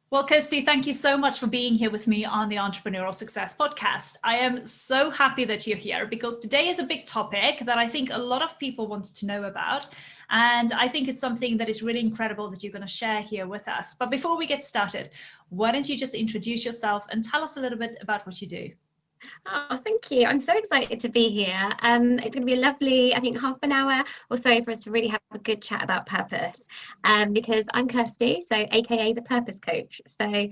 Well, Kirsty, thank you so much for being here with me on the Entrepreneurial Success Podcast. I am so happy that you're here because today is a big topic that I think a lot of people want to know about. And I think it's something that is really incredible that you're going to share here with us. But before we get started, why don't you just introduce yourself and tell us a little bit about what you do? Oh, thank you. I'm so excited to be here. It's going to be a lovely, I think, half an hour or so for us to really have a good chat about purpose. Because I'm Kirsty, so AKA the Purpose Coach. So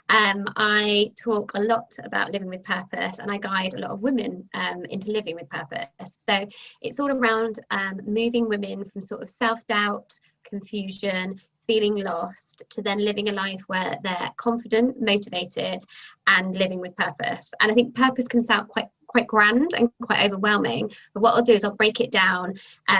I talk a lot about living with purpose, and I guide a lot of women into living with purpose. So it's all around moving women from sort of self-doubt, confusion, feeling lost, to then living a life where they're confident, motivated, and living with purpose. And I think purpose can sound quite grand and quite overwhelming, but what I'll do is I'll break it down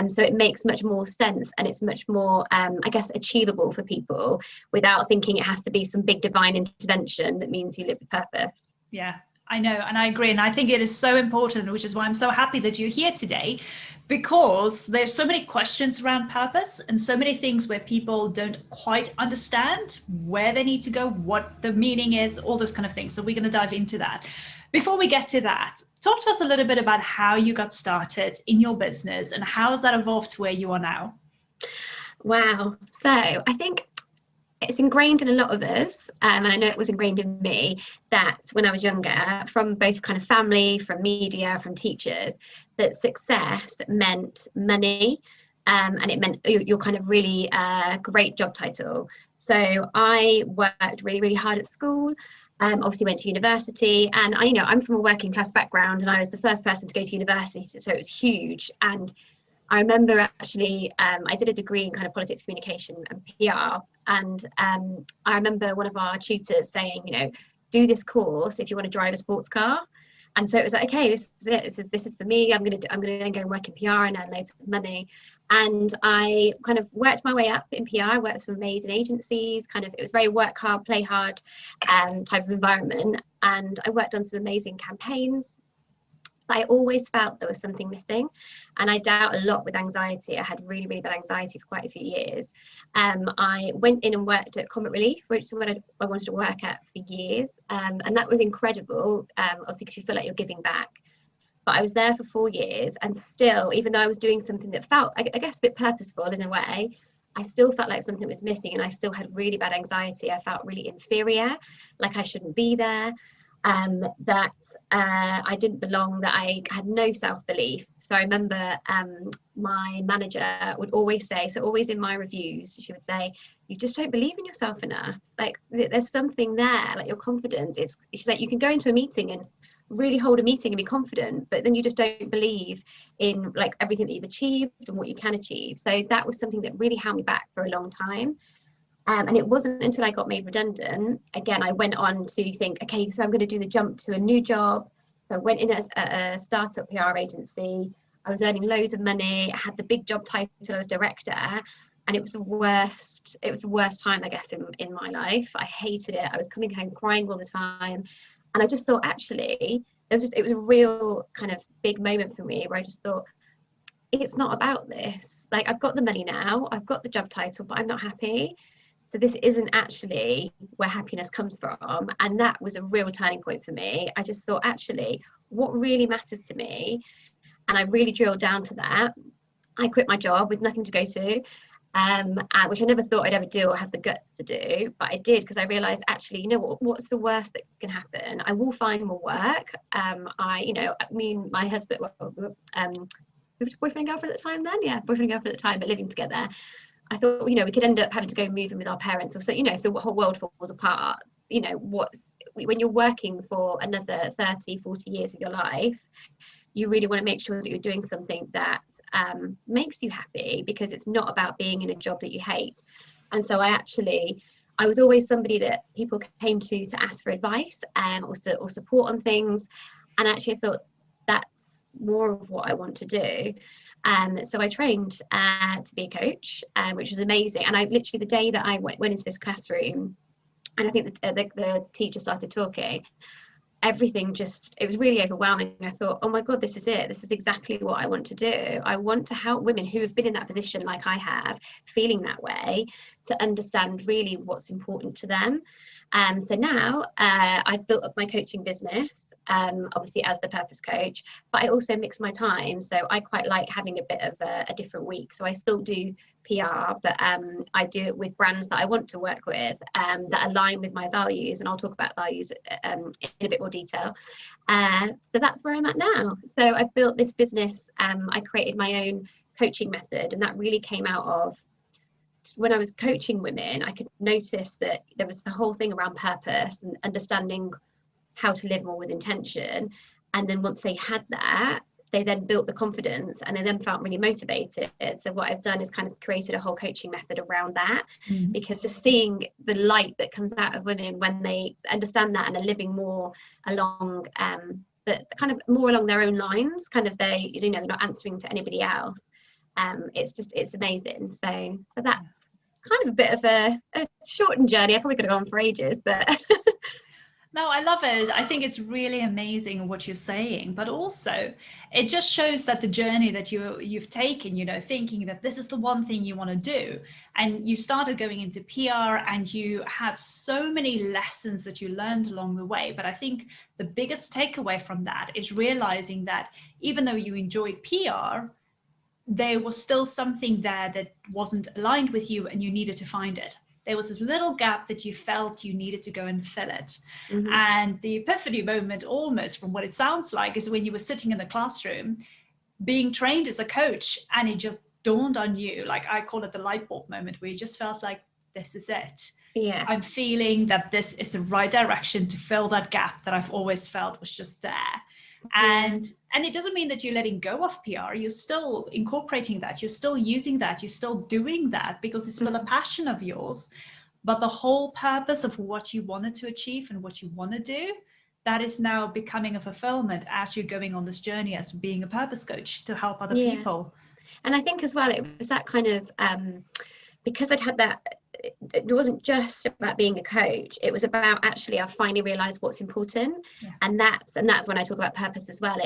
so it makes much more sense, and it's much more I guess achievable for people without thinking it has to be some big divine intervention that means you live with purpose. Yeah, I know, and I agree. And I think it is so important, which is why I'm so happy that you're here today, because there's so many questions around purpose and so many things where people don't quite understand where they need to go, what the meaning is, all those kind of things. So we're going to dive into that. Before we get to that, talk to us a little bit about how you got started in your business and how has that evolved to where you are now? Wow. So I think it's ingrained in a lot of us, and I know it was ingrained in me, that when I was younger, from both kind of family, from media, from teachers, that success meant money, and it meant your kind of really great job title. So I worked really, really hard at school. Obviously went to university, and I'm from a working class background, and I was the first person to go to university, so it was huge. And I remember actually, I did a degree in kind of politics, communication and PR. And I remember one of our tutors saying, do this course if you want to drive a sports car. And so it was like, okay, this is it. This is for me. I'm gonna then go and work in PR and earn loads of money. And I kind of worked my way up in PR. I worked with some amazing agencies. It was very work hard, play hard type of environment. And I worked on some amazing campaigns. But I always felt there was something missing, and I dealt a lot with anxiety. I had really, really bad anxiety for quite a few years. I went in and worked at Comet Relief, which is what I wanted to work at for years, and that was incredible, obviously because you feel like you're giving back. But I was there for 4 years, and still, even though I was doing something that felt, I guess, a bit purposeful in a way, I still felt like something was missing, and I still had really bad anxiety. I felt really inferior, like I shouldn't be there. That I didn't belong, that I had no self-belief. So I remember my manager would always say, so always in my reviews, she would say, you just don't believe in yourself enough. Like there's something there, like your confidence. She's like, you can go into a meeting and really hold a meeting and be confident, but then you just don't believe in like everything that you've achieved and what you can achieve. So that was something that really held me back for a long time. And it wasn't until I got made redundant, again, I went on to think, okay, so I'm going to do the jump to a new job. So I went in as a startup PR agency. I was earning loads of money. I had the big job title. I was director. And it was the worst time, I guess, in my life. I hated it. I was coming home crying all the time. And I just thought, actually, it was a real kind of big moment for me where I just thought, it's not about this. Like, I've got the money now. I've got the job title, but I'm not happy. So this isn't actually where happiness comes from. And that was a real turning point for me. I just thought, actually, what really matters to me, and I really drilled down to that. I quit my job with nothing to go to, which I never thought I'd ever do or have the guts to do, but I did, because I realized, actually, what's the worst that can happen? I will find more work. Me and my husband, boyfriend and girlfriend at the time then? Yeah, boyfriend and girlfriend at the time, but living together. I thought, we could end up having to go move in with our parents. Or so, if the whole world falls apart, when you're working for another 30, 40 years of your life, you really want to make sure that you're doing something that makes you happy, because it's not about being in a job that you hate. And so I was always somebody that people came to ask for advice or support on things. And actually I thought, that's more of what I want to do. So I trained to be a coach, which was amazing. And I literally, the day that I went into this classroom, and I think the teacher started talking, everything just, it was really overwhelming. I thought, oh my God, this is it. This is exactly what I want to do. I want to help women who have been in that position like I have, feeling that way, to understand really what's important to them. So now I've built up my coaching business, obviously as the purpose coach, but I also mix my time. So I quite like having a bit of a different week. So I still do PR, but I do it with brands that I want to work with, that align with my values, and I'll talk about values in a bit more detail. So that's where I'm at now. So I've built this business. I created my own coaching method, and that really came out of when I was coaching women. I could notice that there was the whole thing around purpose and understanding how to live more with intention. And then once they had that, they then built the confidence, and they then felt really motivated. So what I've done is kind of created a whole coaching method around that, because just seeing the light that comes out of women when they understand that and are living more along the kind of more along their own lines, kind of they, you know, they're not answering to anybody else. It's amazing. So that's kind of a bit of a shortened journey. I probably could have gone on for ages, but no, I love it. I think it's really amazing what you're saying, but also it just shows that the journey that you've taken, you know, thinking that this is the one thing you want to do, and you started going into PR, and you had so many lessons that you learned along the way. But I think the biggest takeaway from that is realizing that even though you enjoyed PR, there was still something there that wasn't aligned with you, and you needed to find it. There was this little gap that you felt you needed to go and fill it. And the epiphany moment, almost from what it sounds like, is when you were sitting in the classroom being trained as a coach, and it just dawned on you, like I call it the light bulb moment, where you just felt like, this is it. Yeah. I'm feeling that this is the right direction to fill that gap that I've always felt was just there. And it doesn't mean that you're letting go of PR. You're still incorporating that. You're still using that. You're still doing that because it's still a passion of yours. But the whole purpose of what you wanted to achieve and what you want to do, that is now becoming a fulfillment as you're going on this journey as being a purpose coach to help other people. And I think as well, it was that kind of, because I'd had that, it wasn't just about being a coach, it was about actually I finally realized what's important. And that's when I talk about purpose as well.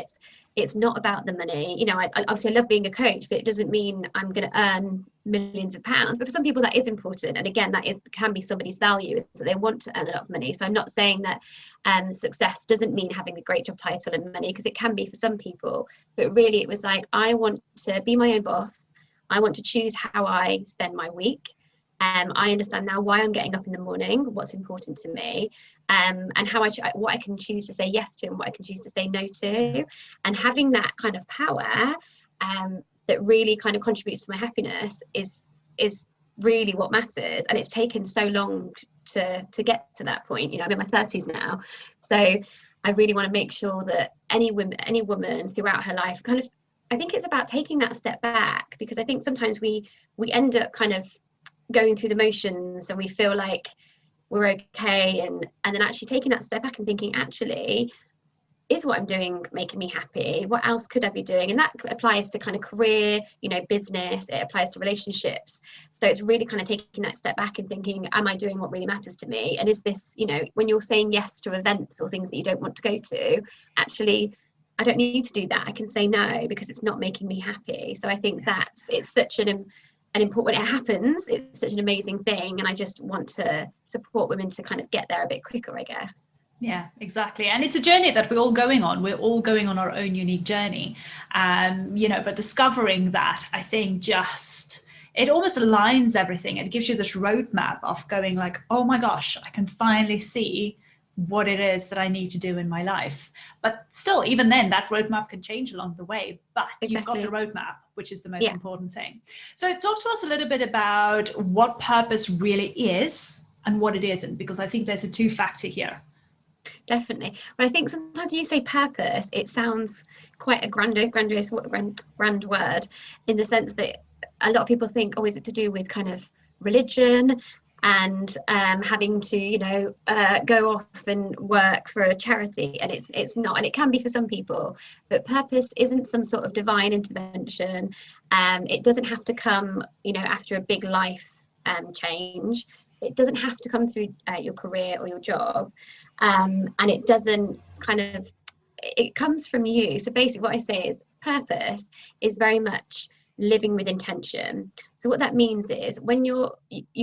It's not about the money, you know. I obviously love being a coach, but it doesn't mean I'm going to earn millions of pounds. But for some people that is important, and again, that can be somebody's value, is that they want to earn a lot of money. So I'm not saying that success doesn't mean having a great job title and money, because it can be for some people. But really it was like, I want to be my own boss. I want to choose how I spend my week. I understand now why I'm getting up in the morning, what's important to me, and how what I can choose to say yes to and what I can choose to say no to. And having that kind of power that really kind of contributes to my happiness is really what matters. And it's taken so long to get to that point. You know, I'm in my 30s now, so I really want to make sure that any woman throughout her life kind of, I think it's about taking that step back, because I think sometimes we end up kind of going through the motions and we feel like we're okay, and then actually taking that step back and thinking, actually, is what I'm doing making me happy? What else could I be doing? And that applies to kind of career, you know, business, it applies to relationships. So it's really kind of taking that step back and thinking, am I doing what really matters to me? And is this, you know, when you're saying yes to events or things that you don't want to go to, actually I don't need to do that. I can say no because it's not making me happy. So I think it's such an important, when it happens, it's such an amazing thing, and I just want to support women to kind of get there a bit quicker, I guess. Yeah, exactly. And it's a journey that we're all going on. We're all going on our own unique journey, you know, but discovering that, I think it almost aligns everything. It gives you this roadmap of going like, oh my gosh, I can finally see what it is that I need to do in my life. But still, even then, that roadmap can change along the way, but You've got the roadmap, which is the most important thing. So talk to us a little bit about what purpose really is and what it isn't, because I think there's a two-factor here. Definitely. But I think sometimes when you say purpose, it sounds quite a grand word, in the sense that a lot of people think, oh, is it to do with kind of religion and having to, you know, go off and work for a charity? And it's not, and it can be for some people, but purpose isn't some sort of divine intervention. It doesn't have to come, you know, after a big life change. it doesn't have to come through your career or your job, and it doesn't it comes from you. So basically what I say is purpose is very much living with intention. So what that means is when you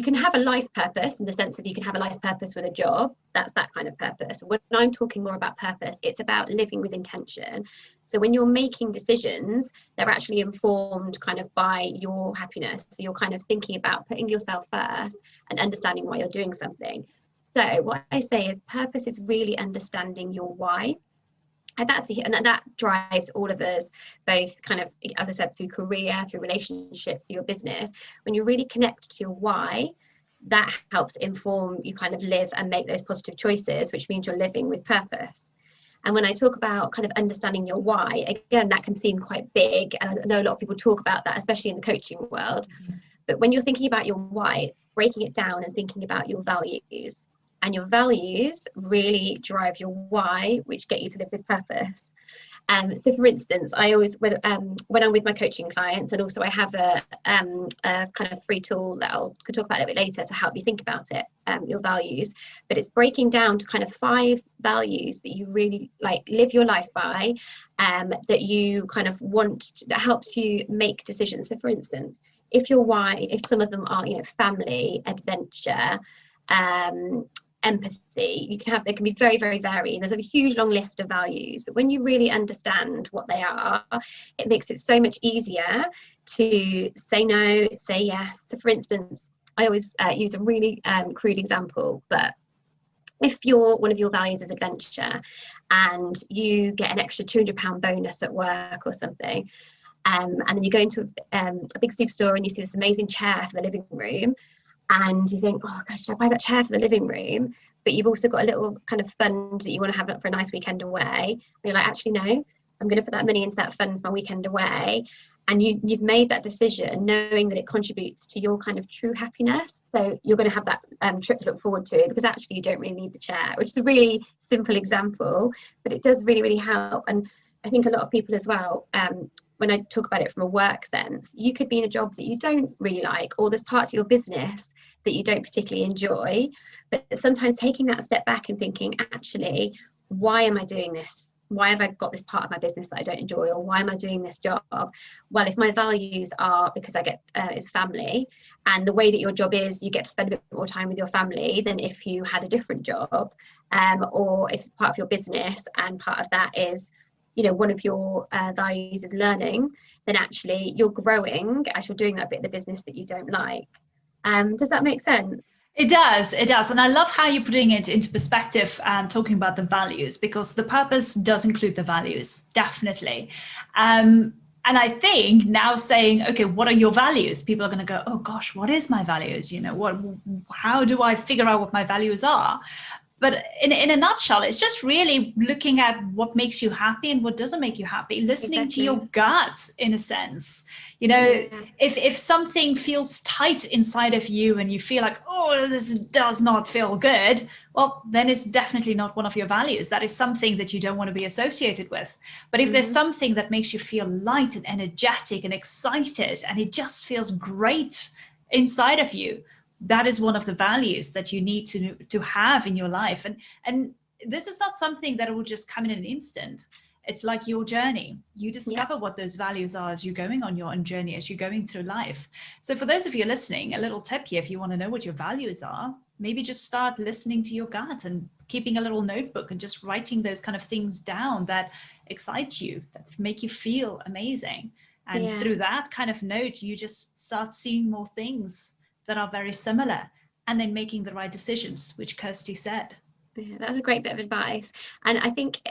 can have a life purpose, in the sense of you can have a life purpose with a job, that's that kind of purpose. When I'm talking more about purpose, it's about living with intention. So when you're making decisions, they're actually informed kind of by your happiness. So you're kind of thinking about putting yourself first and understanding why you're doing something. So what I say is purpose is really understanding your why. And that drives all of us, both kind of, as I said, through career, through relationships, through your business. When you really connect to your why, that helps inform you kind of live and make those positive choices, which means you're living with purpose. And when I talk about kind of understanding your why, again, that can seem quite big. And I know a lot of people talk about that, especially in the coaching world. But when you're thinking about your why, it's breaking it down and thinking about your values. And your values really drive your why, which get you to live with purpose. So for instance, I always, when I'm with my coaching clients, and also I have a kind of free tool that could talk about a little bit later to help you think about it, your values. But it's breaking down to kind of 5 values that you really like live your life by, that you kind of want, that helps you make decisions. So for instance, if your why, if some of them are, family, adventure, empathy, they can be very, very varied. There's a huge long list of values, but when you really understand what they are, it makes it so much easier to say no, say yes. So for instance, I always use a really crude example, but if one of your values is adventure and you get an extra £200 bonus at work or something, and then you go into a big superstore and you see this amazing chair for the living room, and you think, oh gosh, should I buy that chair for the living room? But you've also got a little kind of fund that you want to have for a nice weekend away. And you're like, actually, no, I'm going to put that money into that fund for my weekend away. And you've made that decision knowing that it contributes to your kind of true happiness. So you're going to have that trip to look forward to, because actually you don't really need the chair, which is a really simple example, but it does really, really help. And I think a lot of people as well, when I talk about it from a work sense, you could be in a job that you don't really like, or there's parts of your business that you don't particularly enjoy, but sometimes taking that step back and thinking, actually, why am I doing this? Why have I got this part of my business that I don't enjoy, or why am I doing this job? Well, if my values are because I get is family, and the way that your job is, you get to spend a bit more time with your family than if you had a different job, or if it's part of your business and part of that is, one of your values is learning, then actually you're growing as you're doing that bit of the business that you don't like. Does that make sense? It does. And I love how you're putting it into perspective, talking about the values, because the purpose does include the values, definitely. And I think now saying, okay, what are your values? People are going to go, oh gosh, what is my values? How do I figure out what my values are? But in a nutshell, it's just really looking at what makes you happy and what doesn't make you happy, listening to your gut, in a sense. If something feels tight inside of you and you feel like, oh, this does not feel good, well, then it's definitely not one of your values. That is something that you don't want to be associated with. But if there's something that makes you feel light and energetic and excited, and it just feels great inside of you, that is one of the values that you need to have in your life. And this is not something that will just come in an instant. It's like your journey. You discover what those values are as you're going on your own journey, as you're going through life. So for those of you listening, a little tip here, if you want to know what your values are, maybe just start listening to your gut and keeping a little notebook and just writing those kind of things down that excite you, that make you feel amazing. And through that kind of note, you just start seeing more things that are very similar, and then making the right decisions, which Kirsty said. Yeah, that was a great bit of advice. And I think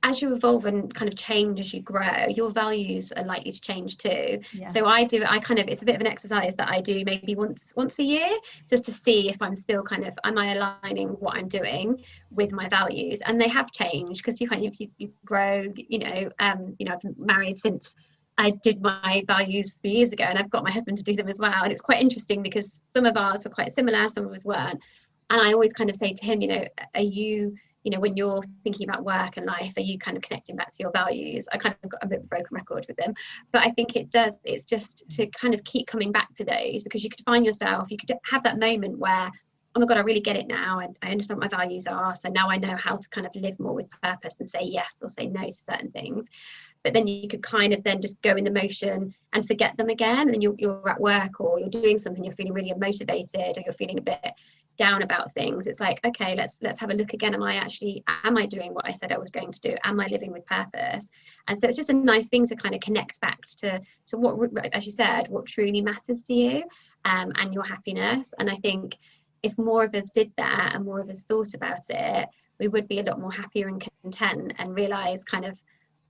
as you evolve and kind of change as you grow, your values are likely to change too. So it's a bit of an exercise that I do maybe once a year, just to see if I'm still am I aligning what I'm doing with my values? And they have changed, because you grow, I've been married since I did my values a few years ago, and I've got my husband to do them as well. And it's quite interesting because some of ours were quite similar, some of us weren't. And I always kind of say to him, are you you know, when you're thinking about work and life, are you kind of connecting back to your values? I kind of got a bit of a broken record with them, but I think it's just to kind of keep coming back to those, because you could find yourself, you could have that moment where, oh my God, I really get it now, and I understand what my values are, so now I know how to kind of live more with purpose and say yes or say no to certain things. But then you could kind of then just go in the motion and forget them again, and you're at work or you're doing something, you're feeling really unmotivated, or you're feeling a bit down about things. It's like, okay, let's have a look again. Am I doing what I said I was going to do? Am I living with purpose? And so it's just a nice thing to kind of connect back to what, as you said, what truly matters to you, and your happiness. And I think if more of us did that and more of us thought about it, we would be a lot more happier and content, and realize kind of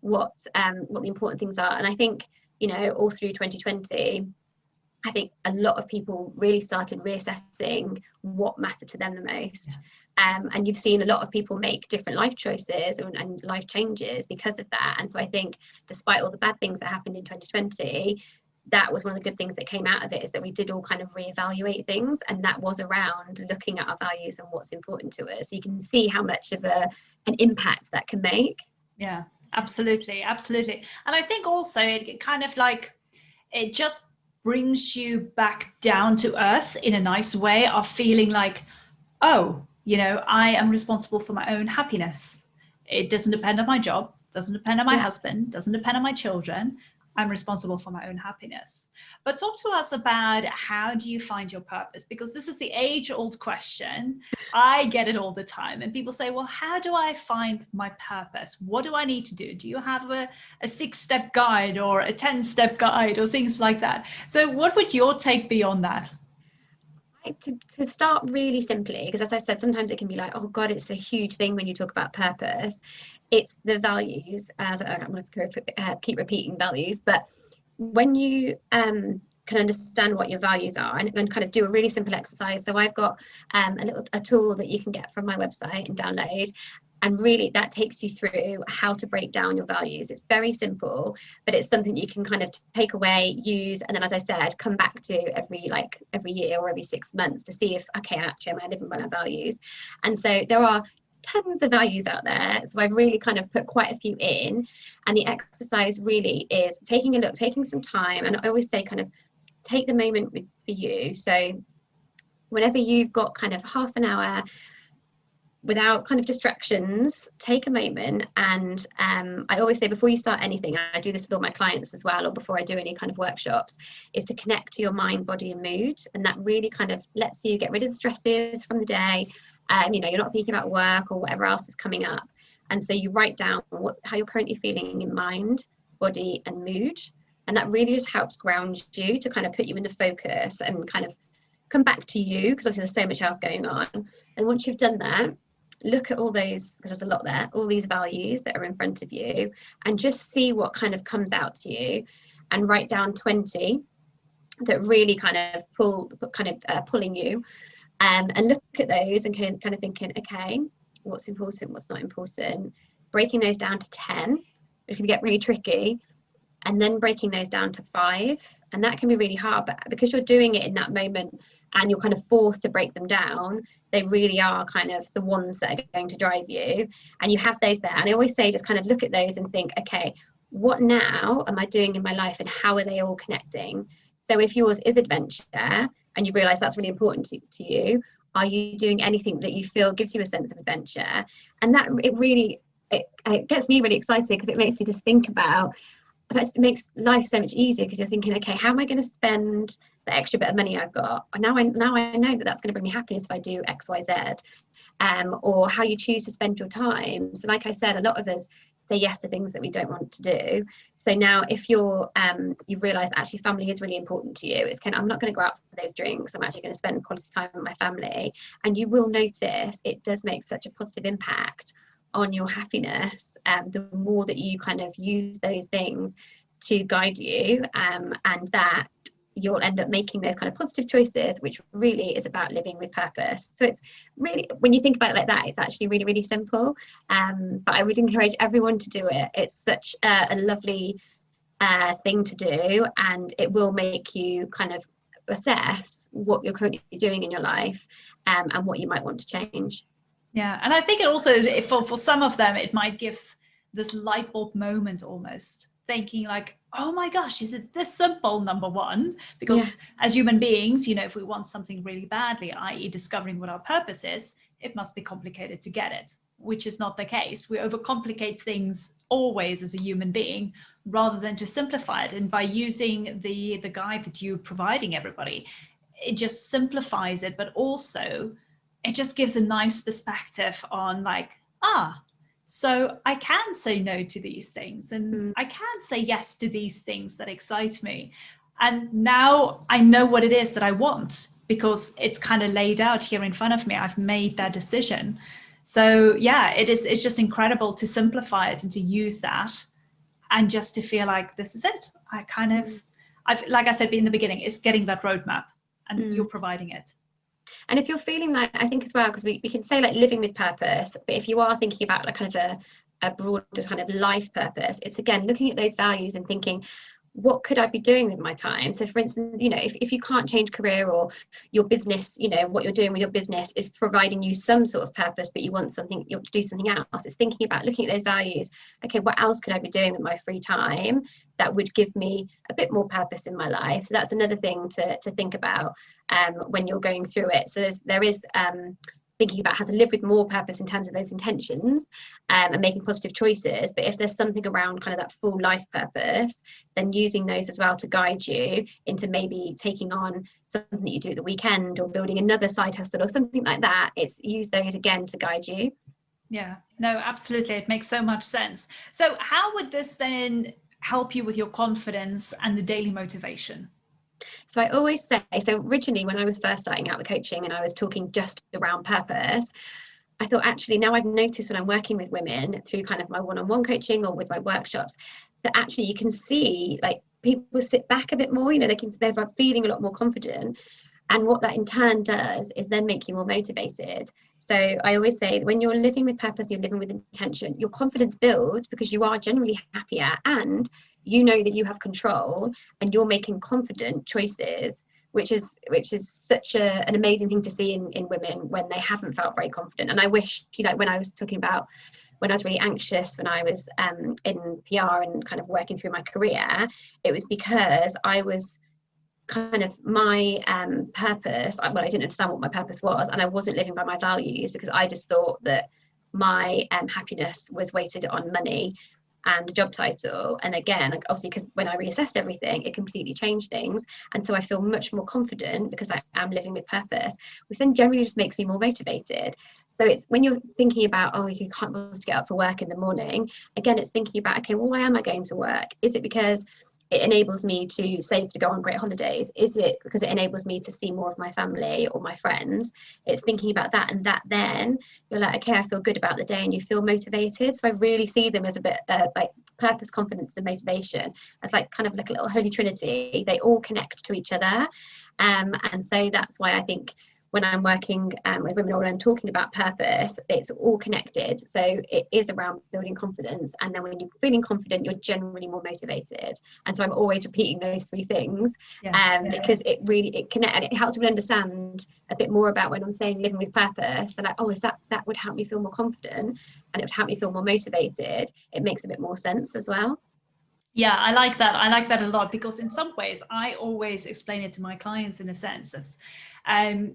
what the important things are. And I think, you know, all through 2020, I think a lot of people really started reassessing what mattered to them the most. And you've seen a lot of people make different life choices and life changes because of that. And so I think despite all the bad things that happened in 2020, that was one of the good things that came out of it, is that we did all kind of reevaluate things, and that was around looking at our values and what's important to us. You can see how much of an impact that can make. Yeah, absolutely. And I think also it kind of like, it just brings you back down to earth in a nice way of feeling like, oh, you know, I am responsible for my own happiness. It doesn't depend on my job, doesn't depend on my husband, doesn't depend on my children. I'm responsible for my own happiness. But talk to us about, how do you find your purpose? Because this is the age-old question. I get it all the time. And people say, well, how do I find my purpose? What do I need to do? Do you have a 6-step guide or a 10-step guide or things like that? So what would your take be on that? To start really simply, because as I said, sometimes it can be like, oh God, it's a huge thing when you talk about purpose. It's the values, as I'm going to keep repeating values, but when you can understand what your values are, and kind of do a really simple exercise. So I've got a tool that you can get from my website and download, and really that takes you through how to break down your values. It's very simple, but it's something you can kind of take away, use, and then, as I said, come back to every year or every 6 months to see if, okay, actually, am I living by my values? And so there are tons of values out there, so I've really kind of put quite a few in, and the exercise really is taking a look, taking some time, and I always say kind of take the moment for you. So whenever you've got kind of half an hour without kind of distractions, take a moment. And I always say, before you start anything, I do this with all my clients as well, or before I do any kind of workshops, is to connect to your mind, body and mood. And that really kind of lets you get rid of the stresses from the day. You know, you're not thinking about work or whatever else is coming up. And so you write down how you're currently feeling in mind, body and mood. And that really just helps ground you, to kind of put you in the focus and kind of come back to you, because obviously there's so much else going on. And once you've done that, look at all those, because there's a lot there, all these values that are in front of you, and just see what kind of comes out to you, and write down 20 that really kind of pulling you, and look at those and kind of thinking, okay, what's important, what's not important, breaking those down to 10, it can get really tricky, and then breaking those down to 5. And that can be really hard, but because you're doing it in that moment and you're kind of forced to break them down, they really are kind of the ones that are going to drive you, and you have those there. And I always say, just kind of look at those and think, okay, what now am I doing in my life, and how are they all connecting? So if yours is adventure and you realize that's really important to you, are you doing anything that you feel gives you a sense of adventure? And that it gets me really excited, because it makes me just think about, it makes life so much easier, because you're thinking, okay, how am I going to spend the extra bit of money I've got? Now I know that that's going to bring me happiness if I do X, Y, Z. Or how you choose to spend your time. So like I said, a lot of us say yes to things that we don't want to do. So now if you've realised actually family is really important to you, it's kind of, I'm not going to go out for those drinks, I'm actually going to spend quality time with my family. And you will notice it does make such a positive impact on your happiness, the more that you kind of use those things to guide you, and that you'll end up making those kind of positive choices, which really is about living with purpose. So it's really, when you think about it like that, it's actually really, really simple, but I would encourage everyone to do it. It's such a lovely thing to do, and it will make you kind of assess what you're currently doing in your life, and what you might want to change. Yeah, and I think it also, for some of them, it might give this light bulb moment almost, thinking like, oh my gosh, is it this simple, number one? Yeah. Because as human beings, you know, if we want something really badly, i.e. discovering what our purpose is, it must be complicated to get it, which is not the case. We overcomplicate things always as a human being, rather than to simplify it. And by using the guide that you're providing everybody, it just simplifies it, but also it just gives a nice perspective on like, so I can say no to these things, and I can say yes to these things that excite me. And now I know what it is that I want, because it's kind of laid out here in front of me. I've made that decision. So yeah, it's just incredible to simplify it and to use that, and just to feel like this is it. I've, like I said in the beginning, it's getting that roadmap, and you're providing it. And if you're feeling like, I think as well, because we can say like living with purpose, but if you are thinking about like kind of a broader kind of life purpose, it's again looking at those values and thinking, what could I be doing with my time? So for instance, you know, if you can't change career, or your business, you know, what you're doing with your business is providing you some sort of purpose, but you want something, you want to do something else, it's thinking about looking at those values. Okay, what else could I be doing with my free time that would give me a bit more purpose in my life? So that's another thing to think about when you're going through it. So there is thinking about how to live with more purpose in terms of those intentions, and making positive choices. But if there's something around kind of that full life purpose, then using those as well to guide you into maybe taking on something that you do at the weekend, or building another side hustle or something like that. It's use those again to guide you. Yeah, no, absolutely. It makes so much sense. So how would this then help you with your confidence and the daily motivation? So I always say, so originally when I was first starting out the coaching and I was talking just around purpose, I thought actually now I've noticed when I'm working with women through kind of my one-on-one coaching or with my workshops, that actually you can see like people sit back a bit more, you know, they're feeling a lot more confident. And what that in turn does is then make you more motivated. So I always say when you're living with purpose, you're living with intention, your confidence builds because you are generally happier, and you know that you have control, and you're making confident choices, which is such an amazing thing to see in women when they haven't felt very confident. And I wish, you know, when I was talking about when I was really anxious when I was in PR and kind of working through my career, it was because I was kind of my purpose, well, I didn't understand what my purpose was, and I wasn't living by my values because I just thought that my happiness was weighted on money and a job title. And again, like obviously, because when I reassessed everything, it completely changed things. And so I feel much more confident because I am living with purpose, which then generally just makes me more motivated. So it's when you're thinking about, oh, you can't bother to get up for work in the morning, again, it's thinking about, okay, well, why am I going to work? Is it because it enables me to save to go on great holidays? Is it because it enables me to see more of my family or my friends? It's thinking about that, and that then you're like, okay, I feel good about the day, and you feel motivated. So I really see them as a bit like purpose, confidence, and motivation as like kind of like a little holy trinity. They all connect to each other, and so that's why I think when I'm working with women, or when I'm talking about purpose, it's all connected. So it is around building confidence, and then when you're feeling confident, you're generally more motivated. And so I'm always repeating those three things, because it really connects, and it helps me understand a bit more about when I'm saying living with purpose. And like, oh, if that would help me feel more confident, and it would help me feel more motivated, it makes a bit more sense as well. Yeah, I like that. I like that a lot, because in some ways I always explain it to my clients in a sense of,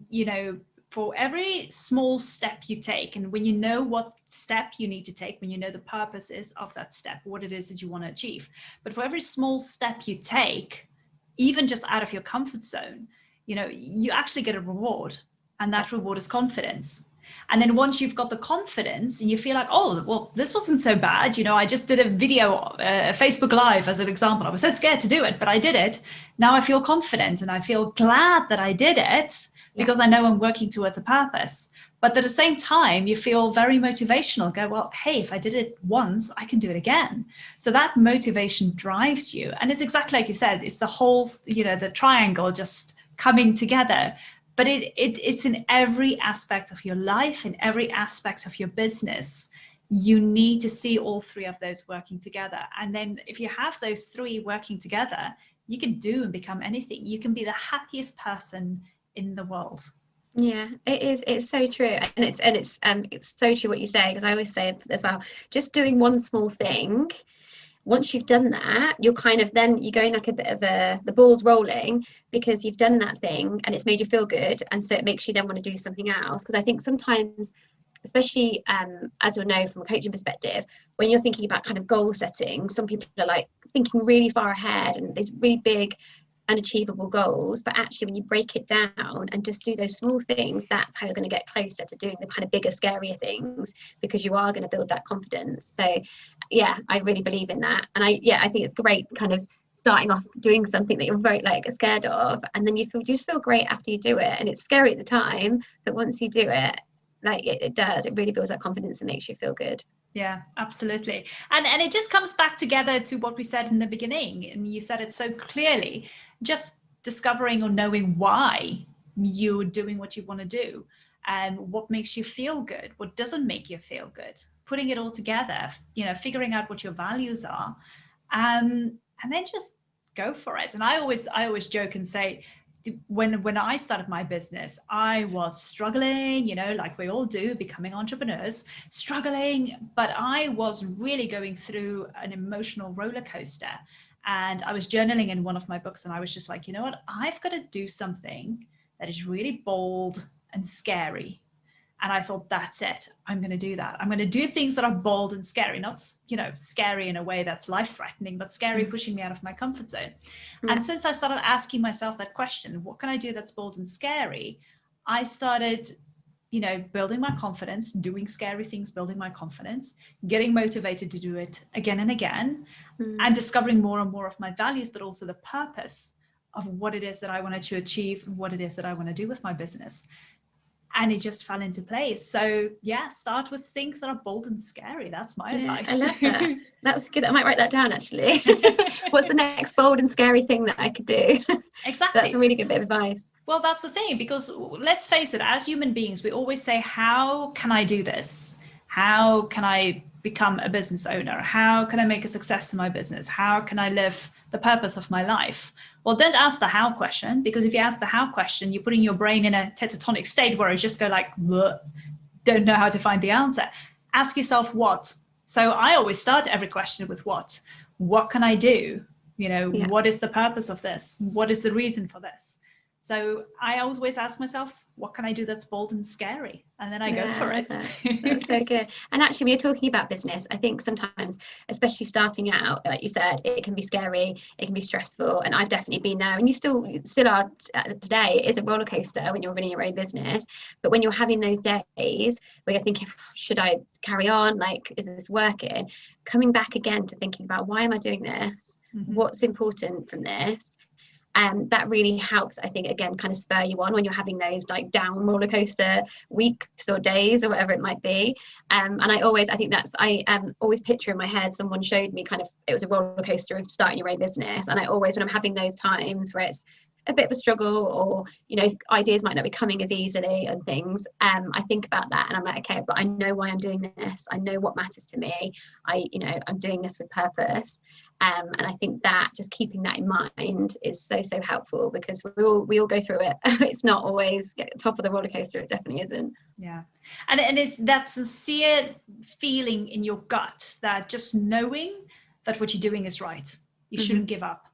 you know, for every small step you take, and when you know what step you need to take, when you know the purpose is of that step, what it is that you want to achieve, but for every small step you take, even just out of your comfort zone, you know, you actually get a reward, and that reward is confidence. And then once you've got the confidence and you feel like, oh, well, this wasn't so bad. You know, I just did a video, Facebook Live as an example. I was so scared to do it, but I did it. Now I feel confident, and I feel glad that I did it because I know I'm working towards a purpose. But at the same time, you feel very motivational. Go, well, hey, if I did it once, I can do it again. So that motivation drives you. And it's exactly like you said, it's the whole, you know, the triangle just coming together. But it's in every aspect of your life, in every aspect of your business. You need to see all three of those working together. And then if you have those three working together, you can do and become anything. You can be the happiest person in the world. Yeah, it is. It's so true, and it's so true what you say, because I always say as well, just doing one small thing. Once you've done that, you're kind of then you're going like a bit of the ball's rolling, because you've done that thing and it's made you feel good, and so it makes you then want to do something else. Because I think sometimes, especially as you'll know from a coaching perspective, when you're thinking about kind of goal setting, some people are like thinking really far ahead and there's really big unachievable goals, but actually when you break it down and just do those small things, that's how you're going to get closer to doing the kind of bigger, scarier things, because you are going to build that confidence. So yeah, I really believe in that. And I think it's great kind of starting off doing something that you're very like scared of, and then you just feel great after you do it. And it's scary at the time, but once you do it, like it really builds that confidence and makes you feel good. Yeah, absolutely. And it just comes back together to what we said in the beginning, and you said it so clearly, just discovering or knowing why you're doing what you want to do, and what makes you feel good, what doesn't make you feel good, putting it all together, figuring out what your values are, and then just go for it. And I always joke and say, when I started my business, I was struggling, like we all do, becoming entrepreneurs, struggling, but I was really going through an emotional roller coaster. And I was journaling in one of my books, and I was just like, you know what, I've got to do something that is really bold and scary. And I thought, that's it. I'm going to do that. I'm going to do things that are bold and scary, not, scary in a way that's life-threatening, but scary, pushing me out of my comfort zone. Yeah. And since I started asking myself that question, what can I do that's bold and scary? I started, building my confidence, doing scary things, building my confidence, getting motivated to do it again and again, and discovering more and more of my values, but also the purpose of what it is that I wanted to achieve and what it is that I want to do with my business. And it just fell into place. So yeah, start with things that are bold and scary. That's my advice. I love that. That's good. I might write that down, actually. What's the next bold and scary thing that I could do? Exactly. That's a really good bit of advice. Well, that's the thing, because let's face it, as human beings, we always say, how can I do this? How can I become a business owner? How can I make a success in my business? How can I live the purpose of my life? Well, don't ask the how question, because if you ask the how question, you're putting your brain in a catatonic state where you just go like, don't know how to find the answer. Ask yourself what. So I always start every question with what. What can I do? What is the purpose of this? What is the reason for this? So I always ask myself, what can I do that's bold and scary? And then I go for it. That's so good. And actually, when you're talking about business, I think sometimes, especially starting out, like you said, it can be scary, it can be stressful. And I've definitely been there, and you still are today. It is a roller coaster when you're running your own business. But when you're having those days where you're thinking, should I carry on? Like, is this working? Coming back again to thinking about, why am I doing this? What's important from this? That really helps, I think, again, kind of spur you on when you're having those like down roller coaster weeks or days or whatever it might be. And I always picture in my head, someone showed me kind of, it was a roller coaster of starting your own business. And I always, when I'm having those times where it's a bit of a struggle, or ideas might not be coming as easily and things, I think about that and I'm like, okay, but I know why I'm doing this. I know what matters to me. I'm doing this with purpose. And I think that just keeping that in mind is so helpful, because we all go through it. It's not always top of the roller coaster. It definitely isn't. Yeah, and it's that sincere feeling in your gut, that just knowing that what you're doing is right. You shouldn't give up.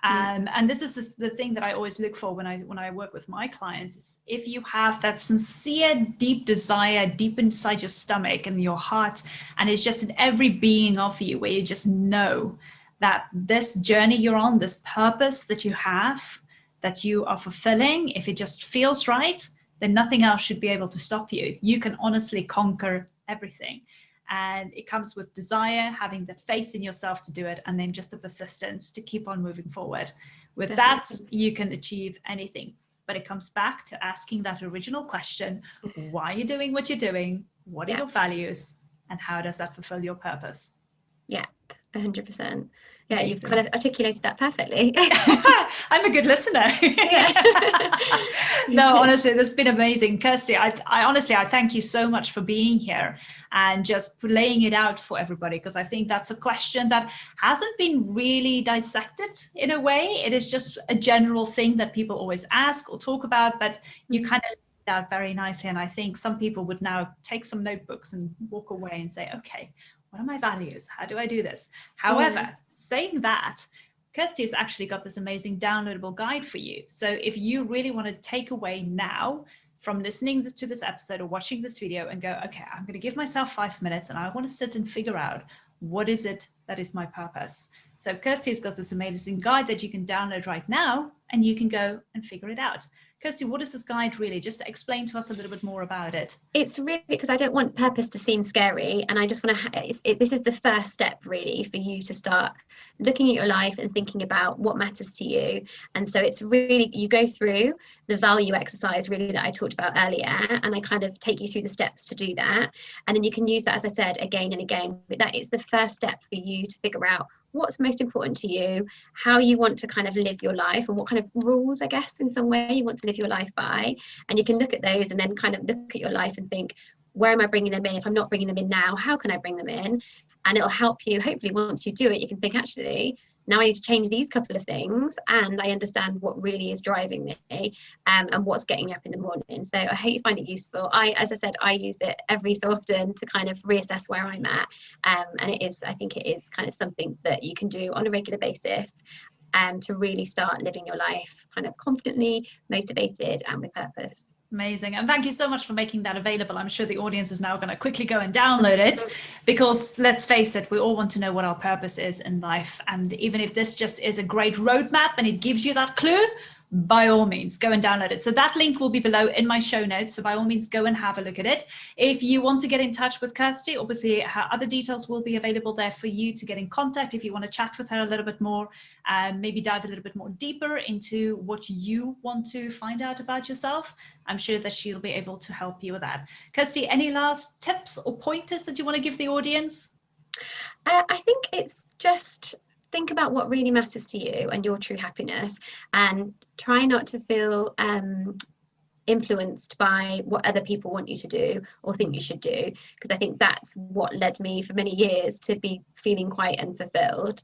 And this is the thing that I always look for when I work with my clients, is if you have that sincere, deep desire deep inside your stomach and your heart, and it's just in every being of you, where you just know that this journey you're on, this purpose that you have, that you are fulfilling, if it just feels right, then nothing else should be able to stop you. You can honestly conquer everything. And it comes with desire, having the faith in yourself to do it, and then just the persistence to keep on moving forward. With that, you can achieve anything. But it comes back to asking that original question, why are you doing what you're doing? What are your values? And how does that fulfill your purpose? Yeah, 100%. Yeah, you've kind of articulated that perfectly. I'm a good listener. No, honestly, this has been amazing. Kirsty, I honestly thank you so much for being here and just laying it out for everybody, because I think that's a question that hasn't been really dissected in a way. It is just a general thing that people always ask or talk about, but you kind of that very nicely. And I think some people would now take some notebooks and walk away and say, okay, what are my values? How do I do this? However, saying that, Kirsty has actually got this amazing downloadable guide for you. So if you really want to take away now from listening to this episode or watching this video and go, okay, I'm going to give myself 5 minutes and I want to sit and figure out what is it that is my purpose. So Kirsty's got this amazing guide that you can download right now and you can go and figure it out. Kirsty, what is this guide really? Just explain to us a little bit more about it. It's really because I don't want purpose to seem scary, and I just want to, this is the first step really for you to start looking at your life and thinking about what matters to you. And so it's really, you go through the value exercise really that I talked about earlier, and I kind of take you through the steps to do that. And then you can use that, as I said, again and again, but that is the first step for you to figure out what's most important to you, how you want to kind of live your life, and what kind of rules, I guess, in some way you want to live your life by. And you can look at those and then kind of look at your life and think, where am I bringing them in? If I'm not bringing them in now, how can I bring them in? And it'll help you, hopefully, once you do it, you can think, actually, now I need to change these couple of things, and I understand what really is driving me, and what's getting me up in the morning. So I hope you find it useful. As I said, I use it every so often to kind of reassess where I'm at, and I think it is kind of something that you can do on a regular basis, to really start living your life kind of confidently, motivated, and with purpose. Amazing. And thank you so much for making that available. I'm sure the audience is now going to quickly go and download it, because let's face it, we all want to know what our purpose is in life. And even if this just is a great roadmap and it gives you that clue, by all means, go and download it. So that link will be below in my show notes. So by all means, go and have a look at it. If you want to get in touch with Kirsty, obviously her other details will be available there for you to get in contact. If you want to chat with her a little bit more, maybe dive a little bit more deeper into what you want to find out about yourself, I'm sure that she'll be able to help you with that. Kirsty, any last tips or pointers that you want to give the audience? I think it's just think about what really matters to you and your true happiness, and try not to feel influenced by what other people want you to do or think you should do, because I think that's what led me for many years to be feeling quite unfulfilled.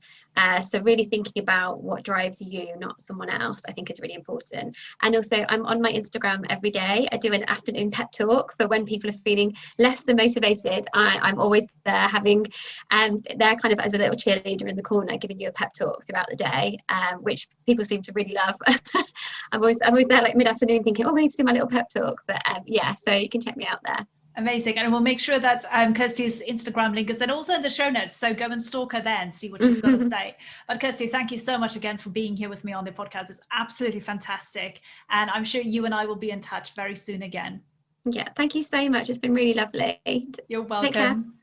So really thinking about what drives you, not someone else, I think is really important. And also, I'm on my Instagram every day. I do an afternoon pep talk for when people are feeling less than motivated. I'm always there having, they're kind of as a little cheerleader in the corner, giving you a pep talk throughout the day, which people seem to really love. I'm always there like mid-afternoon thinking, oh, I need to do my little pep talk. But yeah, so you can check me out there. Amazing. And we'll make sure that Kirsty's Instagram link is then also in the show notes. So go and stalk her there and see what she's got to say. But Kirsty, thank you so much again for being here with me on the podcast. It's absolutely fantastic. And I'm sure you and I will be in touch very soon again. Yeah, thank you so much. It's been really lovely. You're welcome.